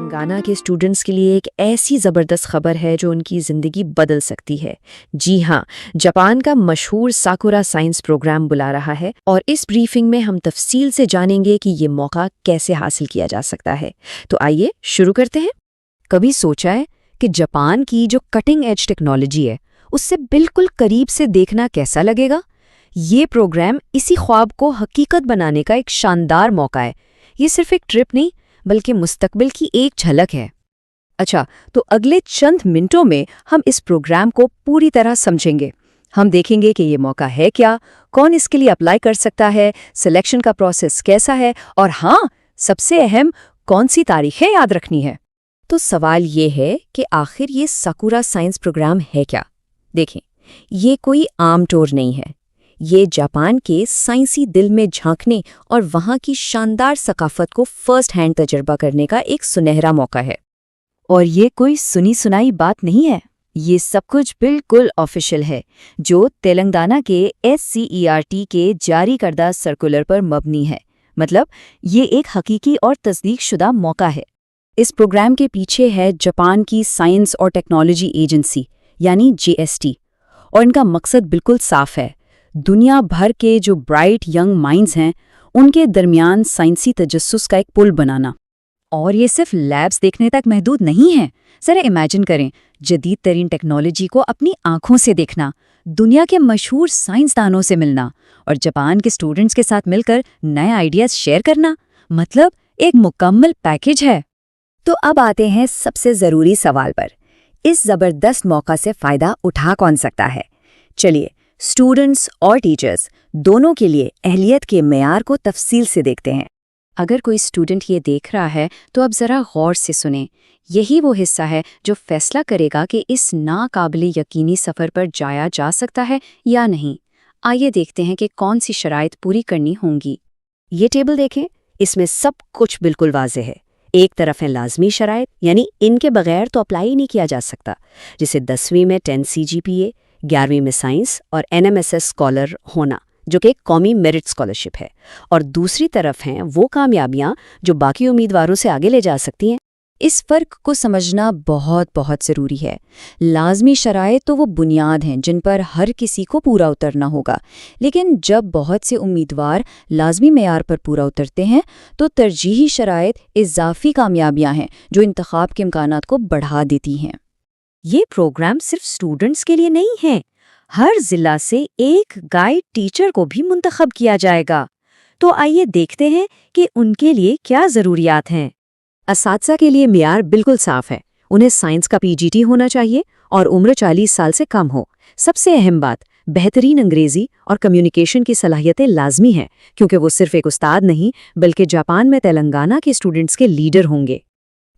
تلنگانہ کے اسٹوڈنٹس کے لیے ایک ایسی زبردست خبر ہے جو ان کی زندگی بدل سکتی ہے۔ جی ہاں، جاپان کا مشہور ساکورا سائنس پروگرام بلا رہا ہے اور اس بریفنگ میں ہم تفصیل سے جانیں گے کہ یہ موقع کیسے حاصل کیا جا سکتا ہے۔ تو آئیے شروع کرتے ہیں۔ کبھی سوچا ہے کہ جاپان کی جو کٹنگ ایج ٹیکنالوجی ہے اس سے بالکل قریب سے دیکھنا کیسا لگے گا؟ یہ پروگرام اسی خواب کو حقیقت بنانے کا ایک شاندار موقع ہے۔ یہ صرف ایک ٹرپ نہیں بلکہ مستقبل کی ایک جھلک ہے۔ اچھا، تو اگلے چند منٹوں میں ہم اس پروگرام کو پوری طرح سمجھیں گے۔ ہم دیکھیں گے کہ یہ موقع ہے کیا، کون اس کے لیے اپلائی کر سکتا ہے، سلیکشن کا پروسیس کیسا ہے، اور ہاں، سب سے اہم، کون سی تاریخیں یاد رکھنی ہے۔ تو سوال یہ ہے کہ آخر یہ ساکورا سائنس پروگرام ہے کیا؟ دیکھیں، یہ کوئی عام ٹور نہیں ہے۔ یہ جاپان کے سائنسی دل میں جھانکنے اور وہاں کی شاندار ثقافت کو فرسٹ ہینڈ تجربہ کرنے کا ایک سنہرا موقع ہے۔ اور یہ کوئی سنی سنائی بات نہیں ہے، یہ سب کچھ بالکل آفیشیل ہے، جو تلنگانہ کے SCERT کے جاری کردہ سرکولر پر مبنی ہے۔ مطلب یہ ایک حقیقی اور تصدیق شدہ موقع ہے۔ اس پروگرام کے پیچھے ہے جاپان کی سائنس اور ٹیکنالوجی ایجنسی یعنی JST، اور ان کا مقصد بالکل صاف ہے۔ دنیا بھر کے جو برائٹ ینگ مائنڈز ہیں ان کے درمیان سائنسی تجسس کا ایک پل بنانا۔ اور یہ صرف لیبز دیکھنے تک محدود نہیں ہے۔ ذرا امیجن کریں، جدید ترین ٹیکنالوجی کو اپنی آنکھوں سے دیکھنا، دنیا کے مشہور سائنسدانوں سے ملنا اور جاپان کے اسٹوڈنٹس کے ساتھ مل کر نئے آئیڈیاز شیئر کرنا، مطلب ایک مکمل پیکیج ہے۔ تو اب آتے ہیں سب سے ضروری سوال پر، اس زبردست موقع سے فائدہ اٹھا کون سکتا ہے؟ چلیے، اسٹوڈنٹس اور ٹیچرز دونوں کے لیے اہلیت کے معیار کو تفصیل سے دیکھتے ہیں۔ اگر کوئی اسٹوڈنٹ یہ دیکھ رہا ہے تو اب ذرا غور سے سنیں۔ یہی وہ حصہ ہے جو فیصلہ کرے گا کہ اس ناقابل یقینی سفر پر جایا جا سکتا ہے یا نہیں۔ آئیے دیکھتے ہیں کہ کون سی شرائط پوری کرنی ہوں گی۔ یہ ٹیبل دیکھیں، اس میں سب کچھ بالکل واضح ہے۔ ایک طرف ہے لازمی شرائط، یعنی ان کے بغیر تو اپلائی نہیں کیا جا سکتا، جیسے 10ویں میں 10 CGPA، 11ویں میں سائنس اور NMSS اسکالر ہونا، جو کہ ایک قومی میرٹ اسکالرشپ ہے۔ اور دوسری طرف ہیں وہ کامیابیاں جو باقی امیدواروں سے آگے لے جا سکتی ہیں۔ اس فرق کو سمجھنا بہت ضروری ہے۔ لازمی شرائط تو وہ بنیاد ہیں جن پر ہر کسی کو پورا اترنا ہوگا، لیکن جب بہت سے امیدوار لازمی معیار پر پورا اترتے ہیں تو ترجیحی شرائط اضافی کامیابیاں ہیں جو انتخاب کے امکانات کو بڑھا دیتی ہیں۔ یہ پروگرام صرف اسٹوڈنٹس کے لیے نہیں ہے، ہر ضلع سے ایک گائیڈ ٹیچر کو بھی منتخب کیا جائے گا۔ تو آئیے دیکھتے ہیں کہ ان کے لیے کیا ضروریات ہیں۔ اساتذہ کے لیے معیار بالکل صاف ہے، انہیں سائنس کا PGT ہونا چاہیے اور عمر 40 سال سے کم ہو۔ سب سے اہم بات، بہترین انگریزی اور کمیونیکیشن کی صلاحیتیں لازمی ہیں، کیونکہ وہ صرف ایک استاد نہیں بلکہ جاپان میں تلنگانہ کے اسٹوڈنٹس کے لیڈر ہوں گے۔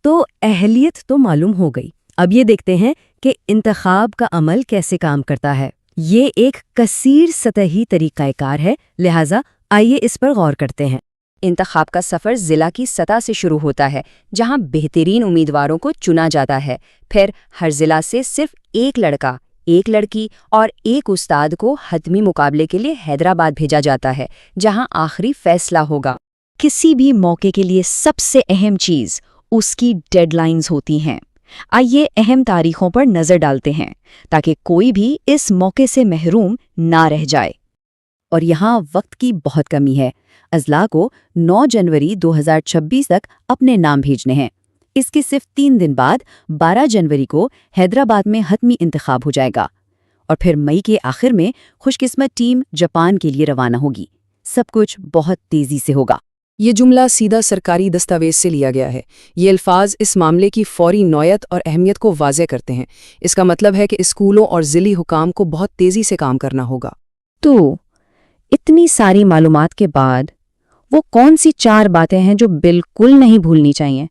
تو اہلیت تو معلوم ہو گئی، اب یہ دیکھتے ہیں کہ انتخاب کا عمل کیسے کام کرتا ہے۔ یہ ایک کثیر سطحی طریقہ کار ہے، لہٰذا آئیے اس پر غور کرتے ہیں۔ انتخاب کا سفر ضلع کی سطح سے شروع ہوتا ہے، جہاں بہترین امیدواروں کو چنا جاتا ہے۔ پھر ہر ضلع سے صرف ایک لڑکا، ایک لڑکی اور ایک استاد کو حتمی مقابلے کے لیے حیدرآباد بھیجا جاتا ہے، جہاں آخری فیصلہ ہوگا۔ کسی بھی موقع کے لیے سب سے اہم چیز اس کی ڈیڈ لائنز ہوتی ہیں۔ آئیے اہم تاریخوں پر نظر ڈالتے ہیں تاکہ کوئی بھی اس موقع سے محروم نہ رہ جائے۔ اور یہاں وقت کی بہت کمی ہے، اضلاع کو 9 جنوری 2026 تک اپنے نام بھیجنے ہیں۔ اس کے صرف 3 دن بعد 12 جنوری کو حیدرآباد میں حتمی انتخاب ہو جائے گا، اور پھر مئی کے آخر میں خوش قسمت ٹیم جاپان کے لیے روانہ ہوگی۔ سب کچھ بہت تیزی سے ہوگا۔ یہ جملہ سیدھا سرکاری دستاویز سے لیا گیا ہے۔ یہ الفاظ اس معاملے کی فوری نوعیت اور اہمیت کو واضح کرتے ہیں۔ اس کا مطلب ہے کہ اسکولوں اور ضلعی حکام کو بہت تیزی سے کام کرنا ہوگا۔ تو اتنی ساری معلومات کے بعد وہ کون سی 4 باتیں ہیں جو بالکل نہیں بھولنی چاہیے؟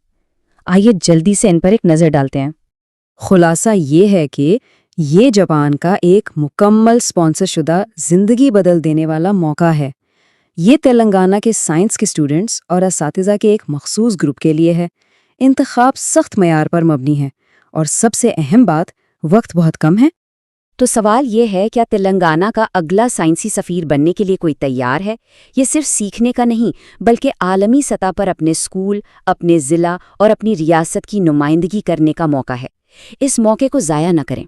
آئیے جلدی سے ان پر ایک نظر ڈالتے ہیں۔ خلاصہ یہ ہے کہ یہ جاپان کا ایک مکمل اسپانسر شدہ زندگی بدل دینے والا موقع ہے۔ یہ تلنگانہ کے سائنس کے اسٹوڈنٹس اور اساتذہ کے ایک مخصوص گروپ کے لیے ہے۔ انتخاب سخت معیار پر مبنی ہے اور سب سے اہم بات، وقت بہت کم ہے۔ تو سوال یہ ہے، کیا تلنگانہ کا اگلا سائنسی سفیر بننے کے لیے کوئی تیار ہے؟ یہ صرف سیکھنے کا نہیں، بلکہ عالمی سطح پر اپنے اسکول، اپنے ضلع اور اپنی ریاست کی نمائندگی کرنے کا موقع ہے۔ اس موقع کو ضائع نہ کریں۔